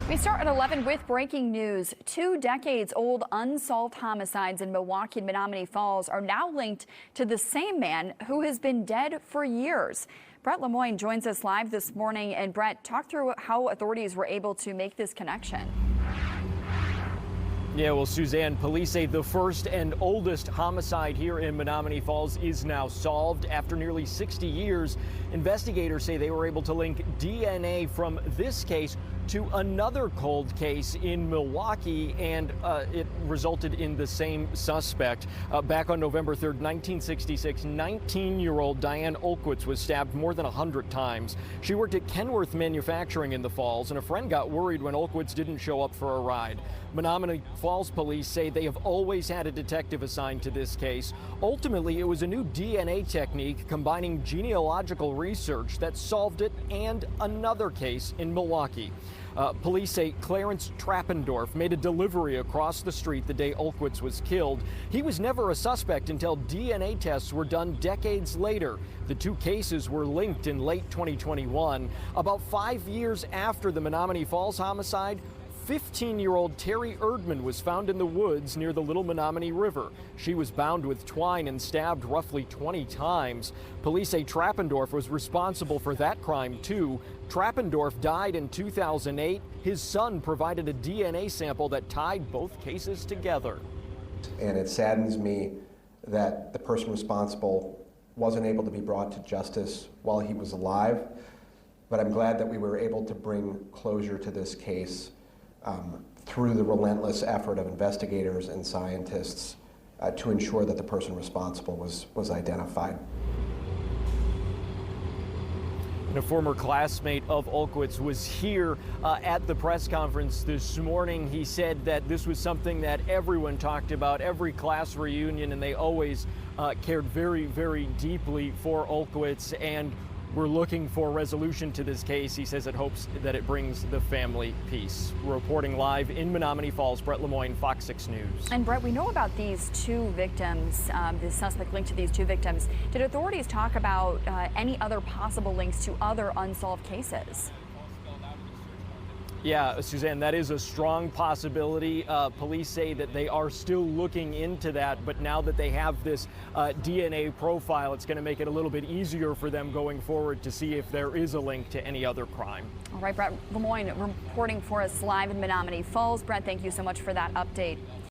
We start at 11 with breaking news. 2 decades-old unsolved homicides in Milwaukee and Menomonee Falls are now linked to the same man who has been dead for years. Brett Lemoyne joins us live this morning. And Brett, talk through how authorities were able to make this connection. Yeah, well, Suzanne, police say the first and oldest homicide here in Menomonee Falls is now solved. After nearly 60 years, investigators say they were able to link DNA from this case to another cold case in Milwaukee, and it resulted in the same suspect. Back on November 3rd, 1966, 19-year-old Diane Olkwitz was stabbed more than 100 times. She worked at Kenworth Manufacturing in the Falls, and a friend got worried when Olkwitz didn't show up for a ride. Menomonee Falls police say they have always had a detective assigned to this case. Ultimately, it was a new DNA technique combining genealogical research that solved it, and another case in Milwaukee. Police say Clarence Trappendorf made a delivery across the street the day Olkwitz was killed. He was never a suspect until DNA tests were done decades later. The two cases were linked in late 2021. About 5 years after the Menomonee Falls homicide, 15-year-old Terry Erdman was found in the woods near the Little Menomonee River. She was bound with twine and stabbed roughly 20 times. Police say Trappendorf was responsible for that crime too. Trappendorf died in 2008. His son provided a DNA sample that tied both cases together. And it saddens me that the person responsible wasn't able to be brought to justice while he was alive, but I'm glad that we were able to bring closure to this case through the relentless effort of investigators and scientists to ensure that the person responsible was identified. And a former classmate of Olkwitz was here at the press conference this morning. He said that this was something that everyone talked about, every class reunion, and they always cared very, very deeply for Olkwitz, and we're looking for resolution to this case. He says it hopes that it brings the family peace. We're reporting live in Menomonee Falls. Brett Lemoyne, FOX 6 News. And Brett, we know about these 2 victims, the suspect linked to these 2 victims. Did authorities talk about any other possible links to other unsolved cases? Yeah, Suzanne, that is a strong possibility. Police say that they are still looking into that, but now that they have this DNA profile, it's going to make it a little bit easier for them going forward to see if there is a link to any other crime. All right, Brett Lemoyne reporting for us live in Menomonee Falls. Brett, thank you so much for that update.